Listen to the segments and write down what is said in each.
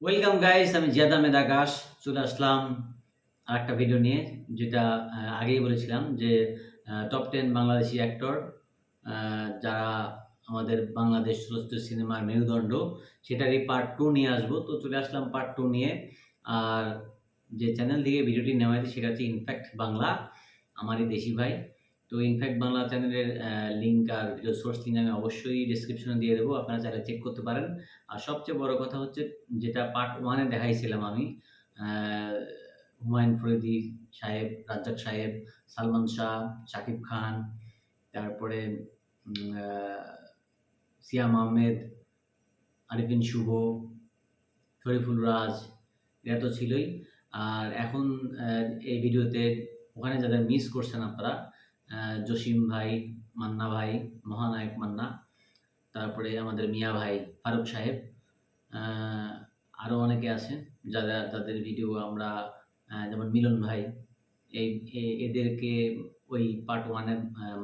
Welcome guys, আমি জিয়াদ আহমেদ আকাশ চলে আসলাম আরেকটা ভিডিও নিয়ে। যেটা আগেই বলেছিলাম যে টপ 10 বাংলাদেশি অ্যাক্টর যারা আমাদের বাংলাদেশ চলচ্চিত্র সিনেমার মেরুদণ্ড, সেটারই পার্ট 2 নিয়ে আসবো। তো চলে আসলাম পার্ট 2 নিয়ে। আর যে চ্যানেল থেকে ভিডিওটি নেওয়া হয়েছে সেটা হচ্ছে ইনফ্যাক্ট বাংলা, আমারই দেশি ভাই। তো ইনফ্যাক্ট বাংলা চ্যানেলের লিঙ্ক আর ভিডিও সোর্স লিঙ্ক আমি অবশ্যই ডিসক্রিপশনে দিয়ে দেবো, আপনারা চাইলে চেক করতে পারেন। আর সবচেয়ে বড় কথা হচ্ছে, যেটা পার্ট 1 এ দেখাইছিলাম আমি, হুমায়ূন ফরিদী সাহেব, রাজ্জাক সাহেব, সালমান শাহ, শাকিব খান, তারপরে সিয়াম আহমেদ, আরিফিন শুভ, শরীফুল রাজ, এরা তো ছিলই। আর এখন এই ভিডিওতে ওখানে যাদের মিস করছেন আপনারা, জসিম ভাই, মান্না ভাই, মহানায়ক মান্না, তারপরে আমাদের মিয়া ভাই ফারুক সাহেব, আরও অনেকে আছেন যাদের ভিডিও আমরা, যেমন মিলন ভাই, এদেরকে ওই পার্ট 1 এ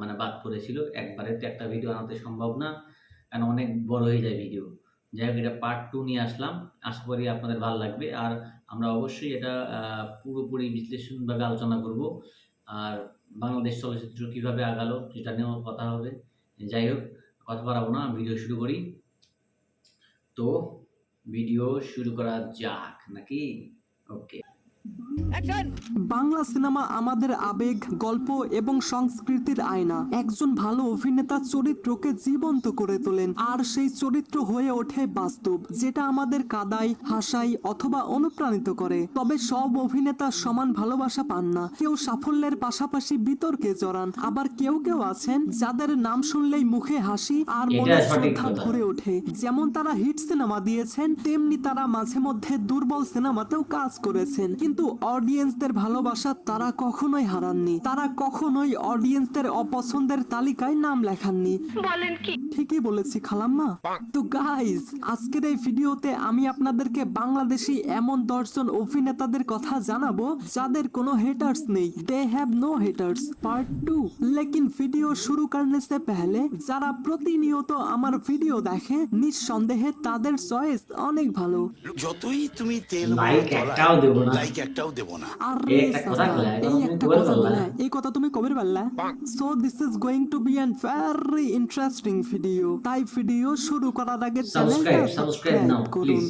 মানে বাদ পড়েছিল। একবারে তো একটা ভিডিও আনাতে সম্ভব না, কারণ অনেক বড় হয়ে যায় ভিডিও। যাই হোক, এটা পার্ট 2 নিয়ে আসলাম। আশা করি আপনাদের ভালো লাগবে। আর আমরা অবশ্যই এটা পুরোপুরি বিশ্লেষণভাবে আলোচনা করব। আর বাংলাদেশ চলচ্চিত্র কিভাবে আগালো সেটা নিয়েও কথা হবে। যাই হোক, কথা বাড়াবো না, ভিডিও শুরু করি। তো ভিডিও শুরু করা যাক নাকি? ওকে। বাংলা সিনেমা আমাদের আবেগ, গল্প এবং সংস্কৃতির আয়না। একজন ভালো অভিনেতা চরিত্রকে জীবন্ত করে তোলেন, আর সেই চরিত্র হয়ে ওঠে বাস্তব, যেটা আমাদের কাঁদায়, হাসায় অথবা অনুপ্রাণিত করে। তবে সব অভিনেতা সমান ভালোবাসা পান না। কেউ সাফল্যের পাশাপাশি বিতর্কে জড়ান, আবার কেউ কেউ আছেন যাদের নাম শুনলেই মুখে হাসি আর এটা মনে সঠিক শ্রদ্ধা কথা। ভরে ওঠে। যেমন তারা হিট সিনেমা দিয়েছেন, তেমনি তারা মাঝে মধ্যে দুর্বল সিনেমাতেও কাজ করেছেন, কিন্তু অডিয়েন্সদের ভালোবাসা তারা কখনোই হারাননি। তারা কখনোই অডিয়েন্সদের অপছন্দের তালিকায় নাম লেখাননি। বলেন কি? ঠিকই বলেছি খালাম্মা। তো গাইস, আজকের এই ভিডিওতে আমি আপনাদেরকে বাংলাদেশি এমন 10 জন অভিনেতাদের কথা জানাবো যাদের কোনো হেটার্স নেই। They have no haters part 2। লেকিন ভিডিও শুরু করने से पहले যারা প্রতিনিয়ত আমার ভিডিও দেখে, নিঃসন্দেহে তাদের চয়েস অনেক ভালো। যতই তুমি তেল ভরো লাইক তলায়, একটাও দেব না। লাইক একটাও দেব না। আরে এই একটা কথা সাসা, কইলা, এই তুমি একটা কবে কথা বললা? বলে, এই কথা তুমি কবে বললা? So this is going to be an very interesting video. তাই ভিডিও শুরু করার আগে চ্যানেলটা সাবস্ক্রাইব সাবস্ক্রাইব নাও করুন। প্লিজ।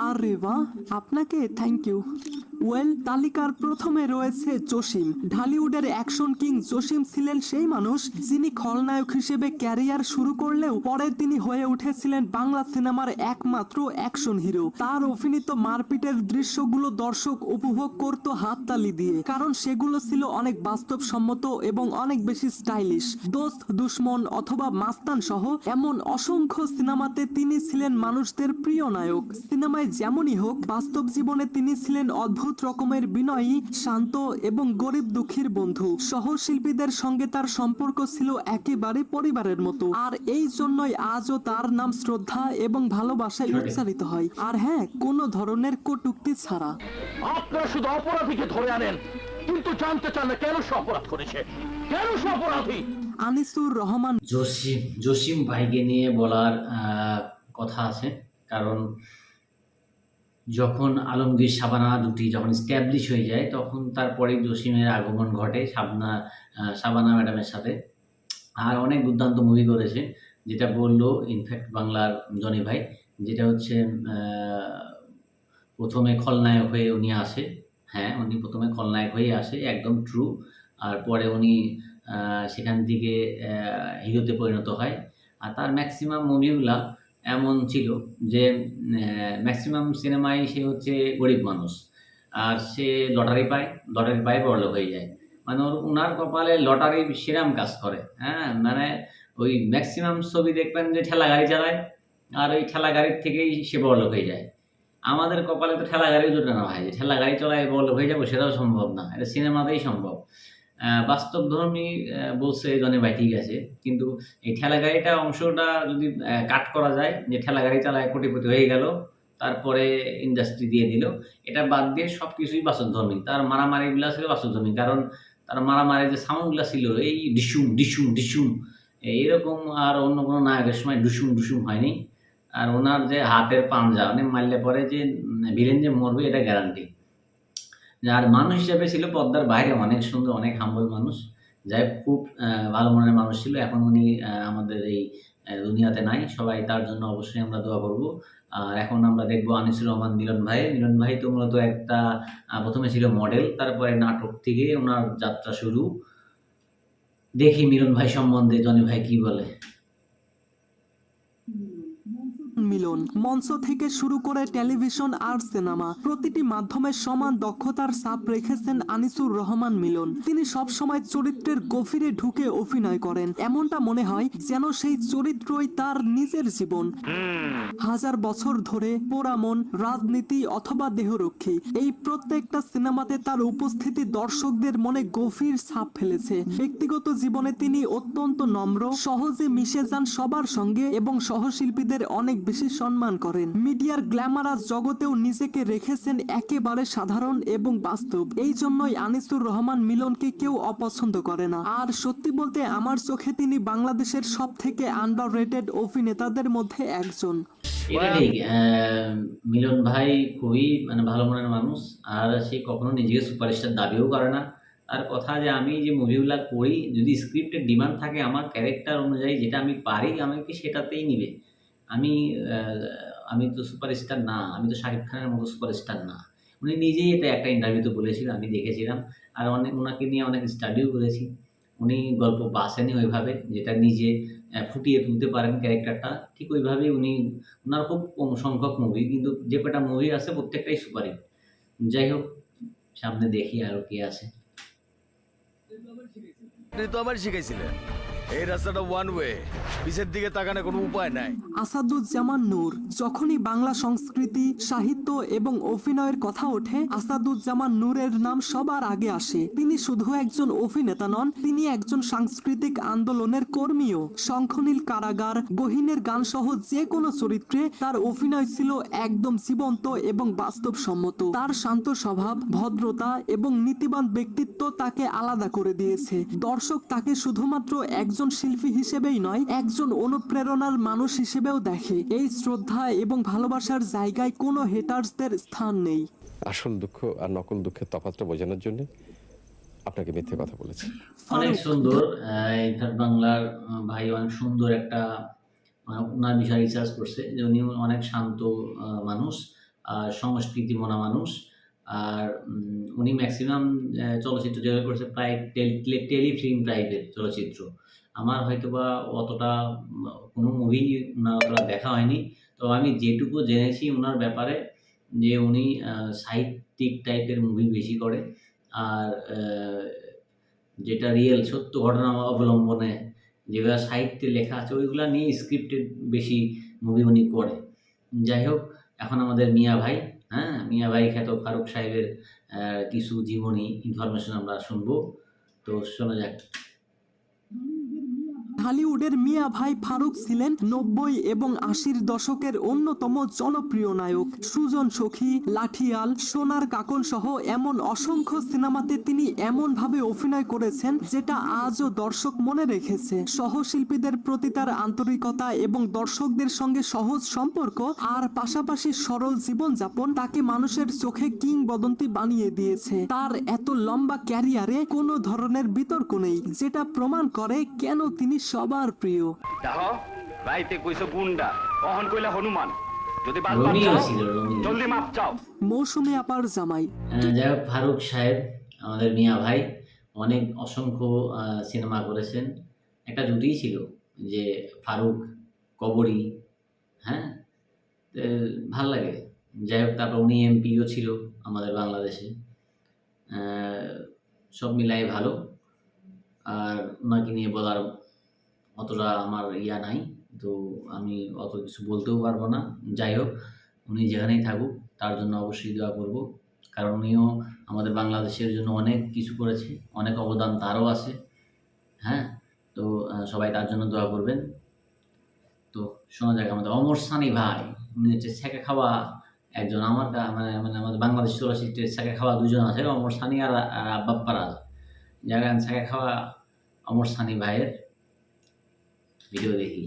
আরে বাহ, আপনাকে থ্যাংক ইউ। ওয়েল, তালিকার প্রথমে রয়েছে জসিম। ঢালিউডের অ্যাকশন কিং জসিম ছিলেন সেই মানুষ যিনি খলনায়ক হিসেবে ক্যারিয়ার শুরু করলেও পরে তিনি হয়ে উঠেছিলেন বাংলা সিনেমার একমাত্র অ্যাকশন হিরো। তার অভিনীত মারপিটের দৃশ্যগুলো দর্শক উপভোগ করত হাততালি দিয়ে, কারণ সেগুলো ছিল অনেক বাস্তবসম্মত এবং অনেক বেশি স্টাইলিশ। দোস্ত, দুশ্মন অথবা মাস্তান সহ এমন অসংখ্য সিনেমাতে তিনি ছিলেন মানুষদের প্রিয় নায়ক। সিনেমায় যেমনই হোক, বাস্তব জীবনে তিনি ছিলেন অদ্ভুত রকমের বিনয়ী, শান্ত এবং গরিব দুঃখীর বন্ধু। সহশিল্পীদের সঙ্গে তার সম্পর্ক ছিল একেবারে পরিবারের মতো, আর এই জন্যই আজও তার নাম শ্রদ্ধা এবং ভালোবাসায় সঠিক। উচ্চারিত হয়। আর হ্যাঁ, কোনো ধরনের কটূক্তি ছাড়া। আপনারা শুধু অপরাধীকে ধরে আনেন, কিন্তু জানতে চান না কেন সে অপরাধ করেছে, কেন সে অপরাধী। আনিসুর রহমান জসিম ভাইকে নিয়ে বলার কথা আছে। কারণ যখন আলমগীর শাবানা দুটি যখন এস্টাবলিশ হয়ে যায়, তখন তারপরেই জসিমের আগমন ঘটে শাবানা ম্যাডামের সাথে। আর অনেক দুর্দান্ত মুভি করেছে, যেটা বললো ইনফ্যাক্ট বাংলার জনি ভাই। যেটা হচ্ছে প্রথমে খলনায়ক হয়ে উনি আসে। হ্যাঁ, উনি প্রথমে খলনায়ক হয়েই আসে, একদম ট্রু। আর পরে উনি সেখান থেকে হিরোতে পরিণত হয়। আর তার ম্যাক্সিমাম মুভিগুলা এমন ছিল যে ম্যাক্সিমাম সিনেমায় সে হচ্ছে গরিব মানুষ। আর সে লটারি পায় বড়লোক হয়ে যায়। মানে উনার কপালে লটারি সেরাম কাজ করে। হ্যাঁ, মানে ওই ম্যাক্সিমাম ছবি দেখবেন যে ঠেলা গাড়ি চালায়, আর ওই ঠেলা গাড়ির থেকেই সে বড়লোক হয়ে যায়। আমাদের কপালে তো ঠেলা গাড়িও জোটে না ভাই, যে ঠেলা গাড়ি চালায় বড়লোক হয়ে যাবো, সেটাও সম্ভব না। এটা সিনেমাতেই সম্ভব। বাস্তবধর্মী বলছে জনি ভাই, ঠিক আছে। কিন্তু এই ঠেলা গাড়িটা অংশটা যদি কাট করা যায়, যে ঠেলা গাড়ি চালায় কোটিপতি হয়ে গেল, তারপরে ইন্ডাস্ট্রি দিয়ে দিল, এটা বাদ দিয়ে সবকিছুই বাস্তবধর্মী। তার মারামারিগুলা ছিল বাস্তবধর্মী। কারণ তার মারামারির যে সাউন্ডগুলা ছিল, এই ডিসুম ডিসুম ডিসুম, এরকম আর অন্য কোনো নায়কের সময় ডুসুম ডুসুম হয়নি। আর ওনার যে হাতের পাঞ্জা মানে মারলে পরে যে ভিলেন যে মরবে এটা গ্যারান্টি। আর মানুষ হিসেবে ছিল পর্দার বাইরে অনেক সুন্দর, অনেক হাম্বল মানুষ। যাই হোক, খুব ভালো মনের মানুষ ছিল। এখন উনি আমাদের এই দুনিয়াতে নাই। সবাই তার জন্য অবশ্যই আমরা দোয়া করব। আর এখন আমরা দেখব আনিসুর রহমান মিলন ভাই। মিলন ভাই তো মূলত একটা প্রথমে ছিল মডেল, তারপরে নাটক থেকে ওনার যাত্রা শুরু। দেখি মিলন ভাই সম্বন্ধে জনি ভাই কি বলে। মিলন মঞ্চ থেকে শুরু করে টেলিভিশন আর সিনেমা প্রতিটি মাধ্যমে সমান দক্ষতার ছাপ রেখেছেন আনিসুর রহমান মিলন। তিনি সব সময় চরিত্রের গভীরে ঢুকে অভিনয় করেন, এমনটা মনে হয় যেন সেই চরিত্রই তার নিজের জীবন। হাজার বছর ধরে পোড়ামন, রাজনীতি অথবা দেহরক্ষী, এই প্রত্যেকটা সিনেমাতে তার উপস্থিতি দর্শকদের মনে গভীর ছাপ ফেলেছে। ব্যক্তিগত জীবনে তিনি অত্যন্ত নম্র, সহজে মিশে যান সবার সঙ্গে এবং সহশিল্পীদের অনেক বেশি সম্মান করেন। মিডিয়ার গ্ল্যামারাস জগতেও নিজেকে রেখেছেন একেবারে সাধারণ এবং বাস্তব। এই জন্যই আনিসুর রহমান মিলনকে কেউ অপছন্দ করে না। আর সত্যি বলতে আমার চোখে তিনি বাংলাদেশের সব থেকে আন্ডাররেটেড অভিনেতাদের মধ্যে একজন। এটা ঠিক। মিলন ভাই খুবই মানে ভালো মনের মানুষ। আর সে কখনো নিজেকে সুপারস্টার দাবিও করে না। তার কথা যে আমি যে মুভিগুলা করি, যদি স্ক্রিপ্টের ডিমান্ড থাকে আমার ক্যারেক্টার অনুযায়ী যেটা আমি পারি, আমাকে সেটাতেই নিবে। আমি আ আমি তো সুপারস্টার না। আমি তো শাকিব খানের মতো সুপারস্টার না। উনি নিজেই এটা একটা ইন্টারভিউতে বলেছিলেন, আমি দেখেছিলাম। আর উনাকে নিয়ে অনেক স্টাডিও করেছি। উনি গল্প বাছেনই ওইভাবে যেটা নিজে ফুটিয়ে তুলতে পারেন ক্যারেক্টারটা। ঠিক ওইভাবেই উনার খুব কম সংখ্যক মুভি, কিন্তু যে কটা মুভি আছে প্রত্যেকটাই সুপারহিট। যাই হোক, সামনে দেখি আরো কি আছে। আপনি তো আমার শিখাইছিলেন এই রাস্তাটা ওয়ান ওয়ে, পিছের দিকে তাকানোর কোনো উপায় নাই। আসাদুজ্জামান নূর। যখনই বাংলা সংস্কৃতি, সাহিত্য এবং অভিনয়ের কথা ওঠে, আসাদুজ্জামান নূরের নাম সবার আগে আসে। তিনি শুধু একজন অভিনেতা নন, তিনি একজন সাংস্কৃতিক আন্দোলনের কর্মীও। শঙ্খনীল কারাগার, গহীনের গান সহ যে কোনো চরিত্রে তার অভিনয় ছিল একদম জীবন্ত এবং বাস্তবসম্মত। তার শান্ত স্বভাব, ভদ্রতা এবং নীতিবান ব্যক্তিত্ব তাকে আলাদা করে দিয়েছে। দর্শক তাকে শুধুমাত্র একজন শিল্পী হিসেবেই নয়, একজন অনুপ্রেরণার মানুষ হিসেবেও দেখে। এই শ্রদ্ধা এবং ভালোবাসার জায়গায় কোনো হেটার্সদের স্থান নেই। আসল দুঃখ আর নকল দুঃখের তফাৎটা বোঝানোর জন্য আপনাকে মিথ্যে কথা বলেছি। অনেক সুন্দর। ইনফ্যাক্ট বাংলার ভাই অনেক সুন্দর একটা উনার বিষয়ে রিসার্চ করছে যে উনি অনেক শান্ত মানুষ আর সংস্কৃতিমনা মানুষ। আর উনি ম্যাক্সিমাম চলচ্চিত্র যেভাবে করছে প্রায় টেলিফিল্ম টাইপের চলচ্চিত্র। আমার হয়তোবা অতটা কোনো মুভি উনার অতটা দেখা হয়নি। তো আমি যেটুকু জেনেছি উনার ব্যাপারে, যে উনি সাহিত্যিক টাইপের মুভি বেশি করে। আর যেটা রিয়েল সত্য ঘটনা অবলম্বনে যেগুলা সাহিত্যে লেখা আছে ওইগুলা নিয়ে স্ক্রিপ্টেড বেশি মুভি উনি করে। যাই হোক, এখন আমাদের মিয়া ভাই, মিয়া ভাই খ্যাত ফারুক সাহেবের কিছু জীবনী ইনফরমেশন আমরা শুনবো। তো শোনা যাক। হলিউডের মিয়া ভাই ফারুক ছিলেন 90 এবং 80-র দশকের অন্যতম জনপ্রিয় নায়ক। সুজন সখী, লাঠিয়াল, সোনার কাকন সহ এমন অসংখ্য সিনেমাতে তিনি এমন ভাবে অভিনয় করেছেন যেটা আজও দর্শক মনে রেখেছে। সহশিল্পীদের প্রতি তার আন্তরিকতা এবং দর্শকদের সঙ্গে সহজ সম্পর্ক আর পাশাপাশি সরল জীবনযাপন তাকে মানুষের চোখে কিংবদন্তি বানিয়ে দিয়েছে। তার এত লম্বা ক্যারিয়ারে কোনো ধরনের বিতর্ক নেই, যেটা প্রমাণ করে কেন তিনি সবার প্রিয়। দেখো রাইতে কইছো গুন্ডা, কখন কইলা হনুমান। যদি বাদ রোমিও চাও, ছিল, রোমিও। জলদি মাপ চাও। মৌসুমী আপার জামাই। যাই হোক, ফারুক সাহেব আমাদের মিয়া ভাই অনেক অসংখ্য সিনেমা করেছেন। একটা জুটিই ছিল যে ফারুক কবরী, ভাল লাগে। যাই হোক, তারপর উনি এমপিও ছিল আমাদের বাংলাদেশে। সব মিলাই ভালো। আর ওনাকে নিয়ে বলার অতটা আমার ইয়া নাই, তো আমি অত কিছু বলতেও পারবো না। যাই হোক, উনি যেখানেই থাকুক তার জন্য অবশ্যই দোয়া করব, কারণ উনিও আমাদের বাংলাদেশের জন্য অনেক কিছু করেছে, অনেক অবদান তারও আছে। তো সবাই তার জন্য দোয়া করবেন। তো শোনা যাক আমাদের অমর সানি ভাই। উনি হচ্ছে ছ্যাঁকা খাওয়া একজন। আমার মানে আমাদের বাংলাদেশ চলচ্চিত্রের ছ্যাঁকা খাওয়া দুজন আছে, অমর সানি আর আব্বাস ফারাজ। যারা ছ্যাঁকা খাওয়া অমর সানি ভাইয়ের ভিডিও দেখি।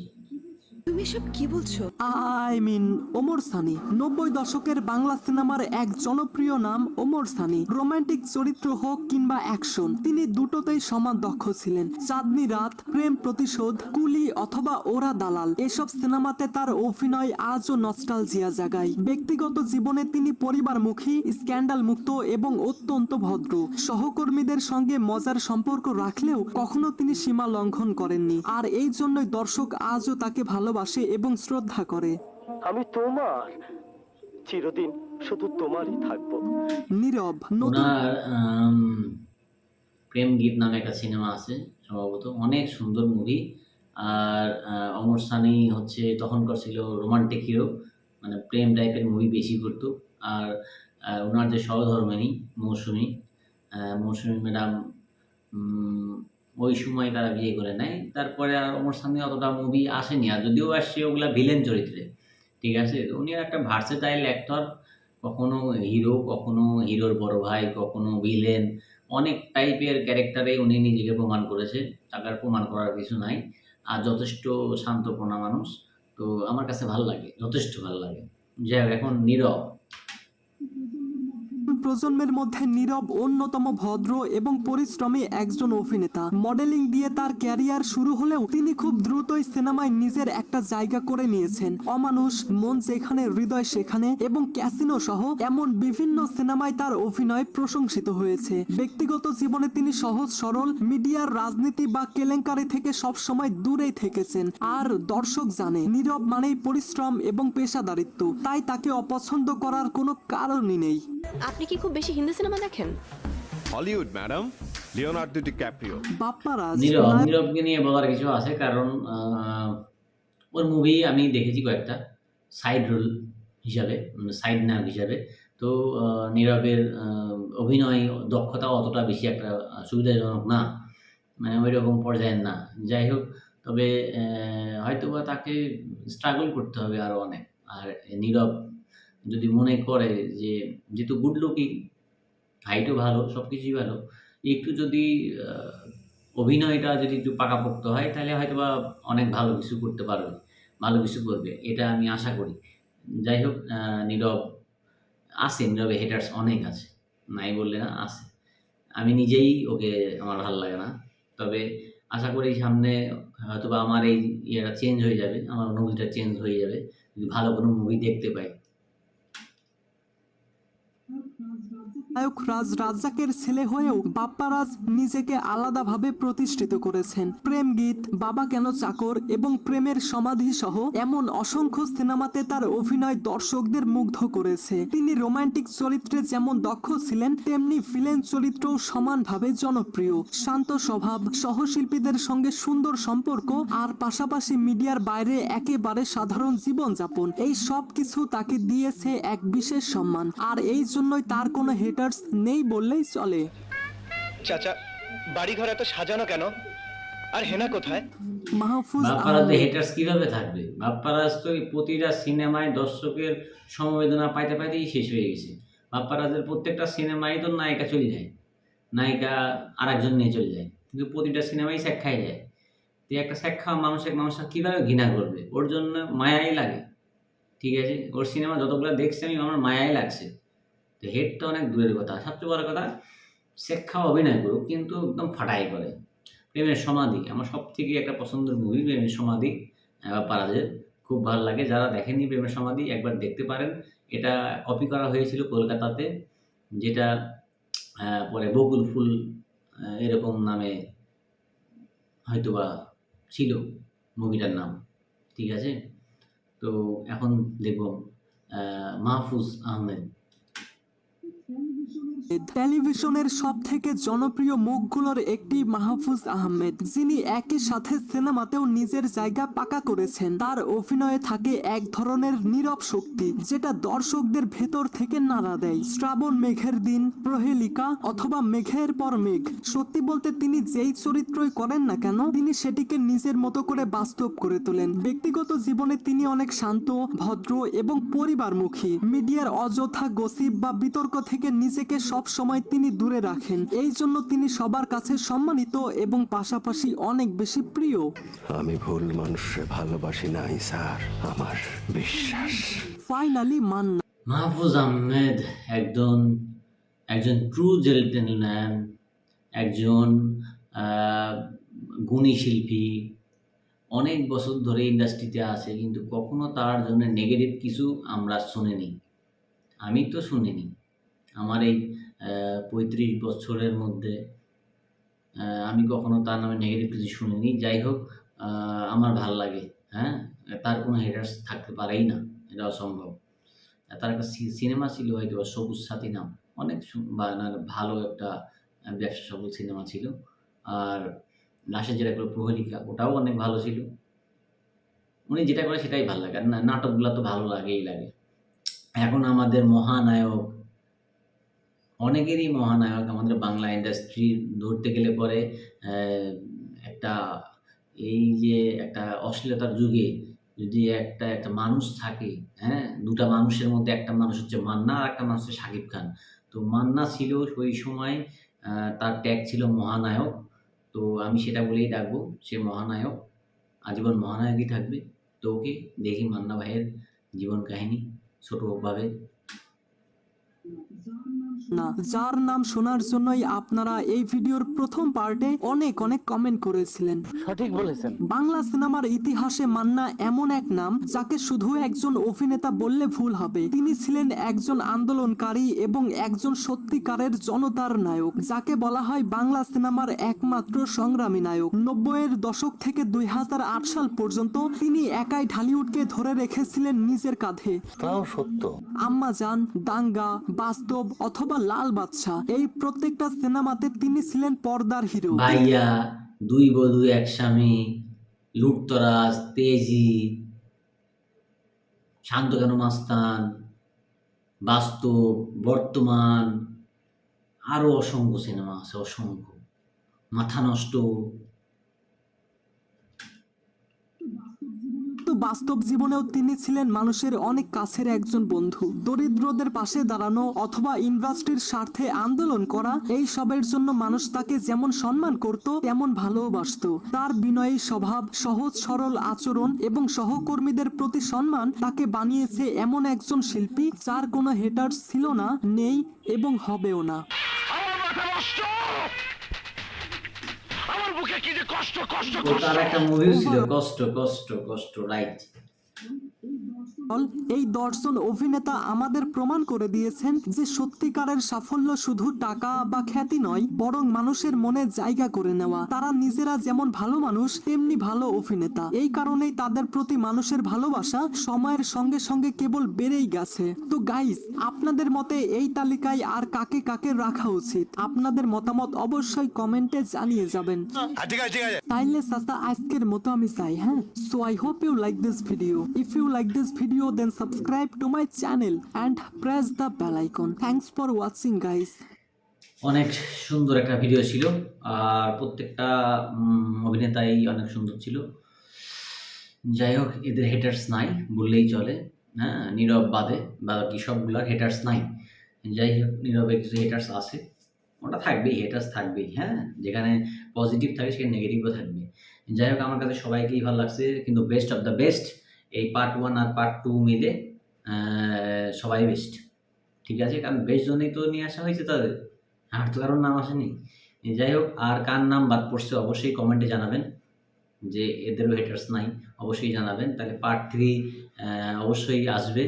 তুমি এসব কি বলছো? I mean Omar Sunny. 90 দশকের বাংলা সিনেমার এক জনপ্রিয় নাম ওমর সানি। রোমান্টিক চরিত্র হোক কিংবা অ্যাকশন, তিনি দুটোতেই সমান দক্ষ ছিলেন। চাঁদনি রাত, প্রেম প্রতিশোধ, কুলি অথবা ওরা দালাল, এসব সিনেমাতে তার অভিনয় আজও নস্টালজিয়া জাগায়। ব্যক্তিগত জীবনে তিনি পরিবারমুখী, স্ক্যান্ডাল মুক্ত এবং অত্যন্ত ভদ্র। সহকর্মীদের সঙ্গে মজার সম্পর্ক রাখলেও কখনো তিনি সীমা লঙ্ঘন করেননি, আর এই জন্যই দর্শক আজও তাকে ভালোবাসে এবং শ্রদ্ধা করে। আমি তোমার, চিরদিন শুধু তোমারই থাকবো। নীরব নতুন ওনার প্রেম গীত নামে একটা সিনেমা আছে সম্ভবত, অনেক সুন্দর মুভি। আর অমর সানি হচ্ছে তখনকার ছিল রোমান্টিক হিরো, মানে প্রেম টাইপের মুভি বেশি করতো। আর ওনার যে সহধর্মিণী মৌসুমী ম্যাডাম, ওই সময় তারা বিয়ে করে নেয়। তারপরে আর ওমর সানি অতটা মুভি আসেনি, আর যদিও আসছে ওগুলা ভিলেন চরিত্রে, ঠিক আছে। উনি একটা ভার্সেটাইল অ্যাক্টর, কখনো হিরো, কখনো হিরোর বড় ভাই, কখনো ভিলেন, অনেক টাইপের ক্যারেক্টারে উনি নিজেকে প্রমাণ করেছে। তাকে আর প্রমাণ করার কিছু নাই। আর যথেষ্ট শান্তপ্রণা মানুষ, তো আমার কাছে ভালো লাগে, যথেষ্ট ভালো লাগে। যাই হোক, এখন নীরব। প্রজন্মের মধ্যে নীরব অন্যতম ভদ্র এবং পরিশ্রমী একজন অভিনেতা। মডেলিং দিয়ে তার ক্যারিয়ার শুরু হলেও তিনি খুব দ্রুতই সিনেমায় নিজের একটা জায়গা করে নিয়েছেন। অমানুষ, মন যেখানে হৃদয় সেখানে এবং ক্যাসিনো সহ এমন বিভিন্ন সিনেমায় তার অভিনয় প্রশংসিত হয়েছে। ব্যক্তিগত জীবনে তিনি সহজ সরল, মিডিয়ার রাজনীতি বা কেলেঙ্কারি থেকে সবসময় দূরেই থেকেছেন। আর দর্শক জানে নীরব মানেই পরিশ্রম এবং পেশাদারিত্ব, তাই তাকে অপছন্দ করার কোনো কারণই নেই। আপনি কি খুব বেশি হিন্দি সিনেমা দেখেন? Hollywood madam, Leonardo DiCaprio. Bapparaj নীরবকে নিয়ে বলার কিছু আছে, কারণ ওর মুভি আমি দেখেছি কয়েকটা সাইড রোল হিসাবে, সাইড নায়ক হিসাবে। তো নীরবের অভিনয় দক্ষতা অতটা বেশি একটা সুবিধাজনক না, মানে ওই রকম পর্যায়ের না। যাই হোক, তবে হয়তোবা তাকে স্ট্রাগল করতে হবে আরও অনেক। আর নীরব যদি মনে করে যে যেহেতু গুড লুকিং, হাইটও ভালো, সব কিছুই ভালো, একটু যদি অভিনয়টা যদি একটু পাকাপোক্ত হয়, তাহলে হয়তোবা অনেক ভালো কিছু করতে পারবে, ভালো কিছু করবে, এটা আমি আশা করি। যাই হোক, নীরব আছে, নীরবে হেটার্স অনেক আছে, নাই বললে না, আছে। আমি নিজেই ওকে, আমার ভালো লাগে না, তবে আশা করি সামনে হয়তোবা আমার এই ইয়েটা চেঞ্জ হয়ে যাবে, আমার অনুভূতিটা চেঞ্জ হয়ে যাবে যদি ভালো কোনো মুভি দেখতে পাই। নায়ক রাজ রাজ্জাকের ছেলে হয়েও বাপ্পারাজ নিজেকে আলাদাভাবে প্রতিষ্ঠিত করেছেন। প্রেম গীত, বাবা কেন চাকর এবং প্রেমের সমাধি সহ এমন অসংখ্য সিনেমাতে তার অভিনয় দর্শকদের মুগ্ধ করেছে। তিনি রোমান্টিক চরিত্রে যেমন দক্ষ ছিলেন, তেমনি ভিলেন চরিত্রও সমানভাবে জনপ্রিয়। শান্ত স্বভাব, সহশিল্পীদের সঙ্গে সুন্দর সম্পর্ক আর পাশাপাশি মিডিয়ার বাইরে একেবারে সাধারণ জীবনযাপন, এই সব কিছু তাকে দিয়েছে এক বিশেষ সম্মান। আর এই জন্যই তার কোনো হেটার্স নেই বললেই চলে। চাচা, বাড়ি ঘর এত সাজানো কেন? আর হেনা কোথায়? মাহফুজ বাপ্পারাজে হেটার্স কিভাবে থাকবে? বাপ্পারাজ তো প্রতিটা সিনেমায় দর্শকের সমবেদনা পাইতে পাইতেই শেষ হয়ে গেছে। বাপ্পারাজের প্রত্যেকটা সিনেমায় তো নায়িকা চলে যায়, নায়িকা আর একজন নিয়ে চলে যায়, কিন্তু প্রতিটা সিনেমায় স্যাক খাই যায়। তো একটা স্যাক খাওয়া মানুষের কীভাবে ঘৃণা করবে? ওর জন্য মায়াই লাগে, ঠিক আছে। ওর সিনেমা যতগুলো দেখছি আমি, আমার মায়াই লাগছে। তো হেড তো অনেক দূরের কথা, সবচেয়ে বড় কথা স্যাক খাওয়া অভিনয় করুক, কিন্তু একদম ফাটাই করে। প্রেমের সমাধি আমার সব থেকে একটা পছন্দের মুভি, প্রেমের সমাধি বাপ্পারাজের, খুব ভালো লাগে। যারা দেখেননি প্রেমের সমাধি, একবার দেখতে পারেন। এটা কপি করা হয়েছিল কলকাতাতে, যেটা পরে বকুল ফুল এরকম নামে হয়তোবা ছিল মুভিটার নাম, ঠিক আছে। তো এখন দেখব মাহফুজ আহমেদ। টেলিভিশনের সব থেকে জনপ্রিয় মুখগুলোর একটি মাহফুজ আহমেদ, যিনি একই সাথে সিনেমাতেও নিজের জায়গা পাকা করেছেন। তার অভিনয়ে থাকে এক ধরনের নীরব শক্তি, যেটা দর্শকদের ভেতর থেকে নাড়া দেয়। শ্রাবণ মেঘের দিন, প্রহেলিকা অথবা মেঘের পর মেঘ, সত্যি বলতে তিনি যেই চরিত্রই করেন না কেন, তিনি সেটিকে নিজের মতো করে বাস্তব করে তোলেন। ব্যক্তিগত জীবনে তিনি অনেক শান্ত, ভদ্র এবং পরিবারমুখী। মিডিয়ার অযথা গসিপ বা বিতর্ক থেকে নিজে নিজেকে সব সময় তিনি দূরে রাখেন, এই জন্য তিনি সবার কাছে সম্মানিত এবং পাশাপাশি অনেক বেশি প্রিয়। আমি ভুল মানুষে ভালোবাসি নাই স্যার, আমার বিশ্বাস। ফাইনালি মান্না মাহফুজ আহমেদ একজন ট্রু জেন্টলম্যান, একজন গুণী শিল্পী, অনেক বছর ধরে ইন্ডাস্ট্রিতে আছে, কিন্তু কখনো তার জন্য নেগেটিভ কিছু আমরা শুনিনি। আমি তো শুনিনি আমার এই 35 বছরের মধ্যে আমি কখনো তার নামে নেগেটিভ কিছু শুনিনি। যাই হোক, আমার ভাল লাগে। হ্যাঁ, তার কোনো হেটার্স থাকতে পারেই না, এটা অসম্ভব। তার একটা সিনেমা ছিল হয়তো সবুজ সাথী নাম, অনেক ভালো একটা ব্যবসা সফল সিনেমা ছিল। আর লাশের যেটা করে প্রহেলিকা, ওটাও অনেক ভালো ছিল। উনি যেটা করে সেটাই ভালো লাগে, আর নাটকগুলো তো ভালো লাগেই লাগে। এখন আমাদের মহানায়ক, অনেকেরই মহানায়ক আমাদের বাংলা ইন্ডাস্ট্রি ধরতে গেলে পরে একটা এই যে একটা অশ্লীলতার যুগে যদি একটা মানুষ থাকে, হ্যাঁ, দুটা মানুষের মধ্যে একটা মানুষ হচ্ছে মান্না আর একটা মানুষ হচ্ছে শাকিব খান। তো মান্না ছিল ওই সময়, তার ট্যাগ ছিল মহানায়ক। তো আমি সেটা বলেই ডাকবো, সে মহানায়ক, আজীবন মহানায়কই থাকবে। তো ওকে দেখি মান্না ভাইয়ের জীবন কাহিনী ছোটভাবে। না, যার নাম শোনার জন্যই আপনারা এই ভিডিওর প্রথম পার্টে অনেক কমেন্ট করেছিলেন। সঠিক বলেছেন। বাংলা সিনেমার ইতিহাসে মান্না এমন এক নাম যাকে শুধু একজন অভিনেতা বললে ভুল হবে। তিনি ছিলেন একজন আন্দোলনকারী এবং একজন সত্যিকারের জনতার নায়ক, যাকে বলা হয় বাংলা সিনেমার একমাত্র সংগ্রামী নায়ক। 90-এর দশক থেকে 2008 সাল পর্যন্ত তিনি একাই ঢালিউডকে ধরে রেখেছিলেন নিজের কাঁধে। তাও সত্য। আম্মাজান, দাঙ্গা, বাস্তব অথবা লাল বাদশা, এই প্রত্যেকটা সিনেমাতে তিনি ছিলেন পর্দার হিরো। ভাইয়া, দুই বধূ এক স্বামী, লুটতরাজ, তেজি, শান্ত কেন মাস্তান, বাস্তব, বর্তমান, আরো অসংখ্য সিনেমা আছে, অসংখ্য। মাথা নষ্ট। বাস্তব জীবনেও তিনি ছিলেন মানুষের অনেক কাছের একজন বন্ধু। দরিদ্রদের পাশে দাঁড়ানো অথবা ইন্ডাস্ট্রির স্বার্থে আন্দোলন করা, এই সবের জন্য মানুষ তাকে যেমন সম্মান করত তেমন ভালোবাসতো। তার বিনয়ী স্বভাব, সহজ সরল আচরণ এবং সহকর্মীদের প্রতি সম্মান তাকে বানিয়েছে এমন একজন শিল্পী যার কোনো হেটার্স ছিল না, নেই এবং হবেও না। আমার মাথা নষ্ট, আমার বুকে কি যে কষ্ট কষ্ট ও তার একটা মুভি ছিল কষ্ট কষ্ট কষ্ট, রাইট। এই দর্শন অভিনেতা আমাদের প্রমাণ করে দিয়েছেন যে সত্যিকারের সাফল্য শুধু টাকা বা খ্যাতি নয়, বরং মানুষের মনে জায়গা করে নেওয়া। তারা নিজেরা যেমন ভালো মানুষ তেমনি ভালো অভিনেতা। এই কারণেই তাদের প্রতি মানুষের ভালোবাসা সময়ের সঙ্গে সঙ্গে কেবল বেড়েই গেছে। তো গাইস, আপনাদের মতে এই তালিকায় আর কাকে কাকে রাখা উচিত? আপনাদের মতামত অবশ্যই কমেন্টে জানিয়ে যাবেন। তাইলে চাচা, আজকের মতো আমি চাই, হ্যাঁ, so I hope you like this video. If you like this video, then subscribe to my channel and press the bell icon. Thanks for watching guys. অনেক সুন্দর একটা ভিডিও ছিল, আর প্রত্যেকটা অভিনেতাই অনেক সুন্দর ছিল। যাই হোক, এদের হেটার্স নাই বললেই চলে। হ্যাঁ, নীরব বাদে বাকি সবগুলার হেটার্স নাই। যাই হোক, নীরবে কিছু হেটার্স আছে, ওটা থাকবেই, হেটার্স থাকবেই। হ্যাঁ, যেখানে পজিটিভ থাকে সেখানে নেগেটিভও থাকবে। যাই হোক, আমার কাছে সবাইকেই ভালো লাগছে, কিন্তু বেস্ট অফ দ্য বেস্ট এই পার্ট 1 আর পার্ট 2 মিলে সবাই বেস্ট। ঠিক আছে, কারণ বেস্ট জন্যই তো নিয়ে আসা হয়েছে তাদের, আর তো কারোর নাম আসেনি। যাই হোক, আর কার নাম বাদ পড়ছে অবশ্যই কমেন্টে জানাবেন, যে এদেরও হেটার্স নাই অবশ্যই জানাবেন। তাহলে পার্ট 3 অবশ্যই আসবে।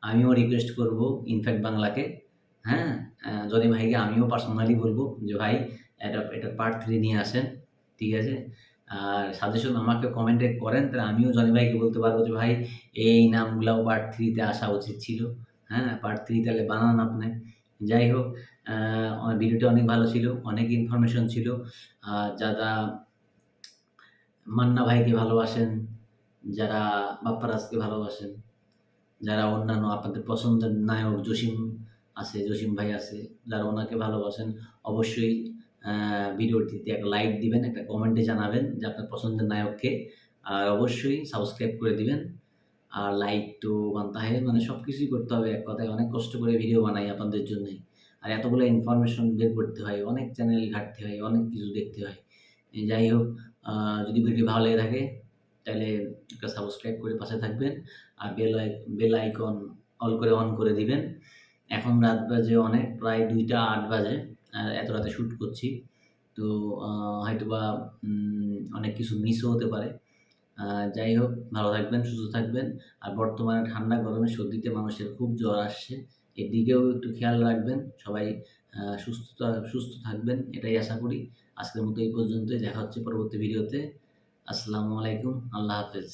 আমিও রিকোয়েস্ট করব ইনফ্যাক্ট বাংলাকে, হ্যাঁ, জনি ভাইকে আমিও পার্সোনালি বলবো যে ভাই এটা পার্ট 3 নিয়ে আসেন, ঠিক আছে। আর সাজেশন আমাকে কমেন্টে করেন, তাহলে আমিও জনি ভাইকে বলতে পারবো যে ভাই এই নামগুলাও পার্ট 3-তে আসা উচিত ছিল। হ্যাঁ, পার্ট 3 তাহলে বানান আপনি। যাই হোক, ভিডিওটা অনেক ভালো ছিল, অনেক ইনফরমেশন ছিল। যারা মান্না ভাইকে ভালোবাসেন, যারা বাপ্পারাজকে ভালোবাসেন, যারা অন্যান্য আপনাদের পছন্দের নায়ক জসিম ভাই আছে, যারা ওনাকে ভালোবাসেন, অবশ্যই ভিডিওটিতে একটা লাইক দিবেন, একটা কমেন্টে জানাবেন যে আপনার পছন্দের নায়ককে, আর অবশ্যই সাবস্ক্রাইব করে দিবেন। আর লাইক তো বানতে হয়, মানে সব কিছুই করতে হবে, এক কথায় অনেক কষ্ট করে ভিডিও বানাই আপনাদের জন্যই। আর এতগুলো ইনফরমেশন বের করতে হয়, অনেক চ্যানেল ঘাঁটতে হয়, অনেক কিছু দেখতে হয়। যাই হোক, যদি ভিডিও ভালো লেগে থাকে তাহলে একটা সাবস্ক্রাইব করে পাশে থাকবেন, আর বেল আইকন অল করে অন করে দিবেন। এখন রাত বাজে অনেক, প্রায় 2টা 8 বাজে, এত রাতে শ্যুট করছি, তো হয়তোবা অনেক কিছু মিসও হতে পারে। যাই হোক, ভালো থাকবেন, সুস্থ থাকবেন। আর বর্তমানে ঠান্ডা গরমে সর্দিতে মানুষের খুব জ্বর আসছে, এদিকেও একটু খেয়াল রাখবেন। সবাই সুস্থ থাকবেন, এটাই আশা করি। আজকের মতো এই পর্যন্তই, দেখা হচ্ছে পরবর্তী ভিডিওতে। আসসালামু আলাইকুম, আল্লাহ হাফেজ।